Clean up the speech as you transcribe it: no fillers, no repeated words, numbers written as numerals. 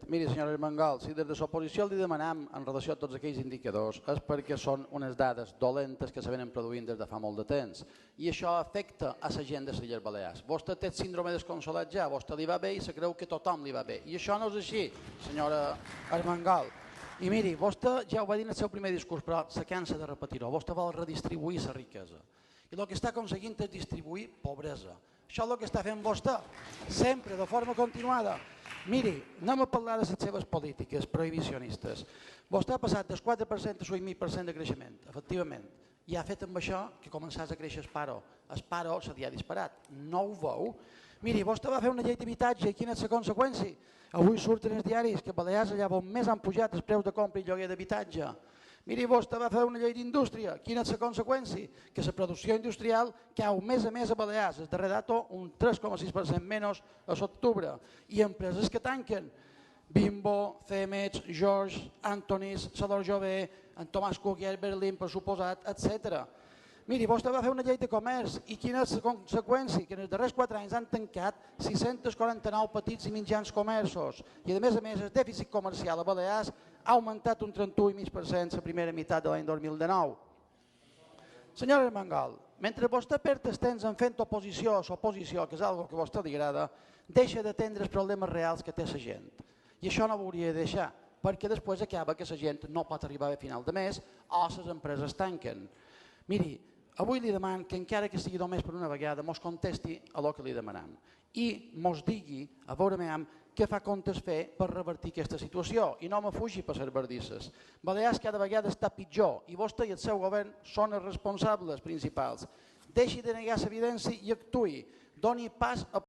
Miri, senyora Armengol, si des de l'oposició li demanem en relació a tots aquells indicadors és perquè són unes dades dolentes que se venen produint des de fa molt de temps i això afecta a la gent de les Illes Balears. Vostè té síndrome desconsolat ja, vostè li va bé i se creu que tothom li va bé. I això no és així, senyora Armengol. I miri, vostè ja ho va dir en el seu primer discurs, però se cansa de repetir-ho. Vostè vol redistribuir la riquesa. I el que està aconseguint és distribuir pobresa. Això és el que està fent vostè, sempre, de forma continuada. Miri, anem a parlar de les seves polítiques prohibicionistes. Vostè ha passat del 4% a 5.000% de creixement, efectivament. I ha fet amb això que començés a créixer el paro. El paro se li ha disparat. No ho veu? Miri, vostè va fer una llei d'habitatge i quina és la conseqüència? Avui surten els diaris que a Balears allà on més han pujat els preus de compra i lloguer d'habitatge. Miri, vostè va fer una llei d'indústria. Quina és la conseqüència? Que la producció industrial cau més a més a Balears. El darrer dato un 3,6% menys a l'octubre. I empreses que tanquen. Bimbo, Cemex, George, Antonis, Salor Jové, en Tomàs Cuquier, Berlín, per suposat, etc. Miri, vostè va fer una llei de comerç i quina és la conseqüència? Que en els darrers 4 anys han tancat 649 petits i mitjans comerços i a més el dèficit comercial a Balears ha augmentat un 31,5% la primera meitat de l'any 2019. Senyora Armengol, mentre vostè perd el temps en fent oposició a l'oposició, que és una cosa que a vostè li agrada, deixa d'atendre els problemes reals que té la gent. I això no ho hauria de deixar, perquè després acaba que la gent no pot arribar a final de mes o les empreses tanquen. Miri, avui li demano que encara que sigui només per una vegada mos contesti a el que li demanem i mos digui, a veure què fa comptes fer per revertir aquesta situació i no me fugi per les bardisses. Balears cada vegada està pitjor i vostè i el seu govern són els responsables principals. Deixi de negar l'evidència i actuï. Doni pas a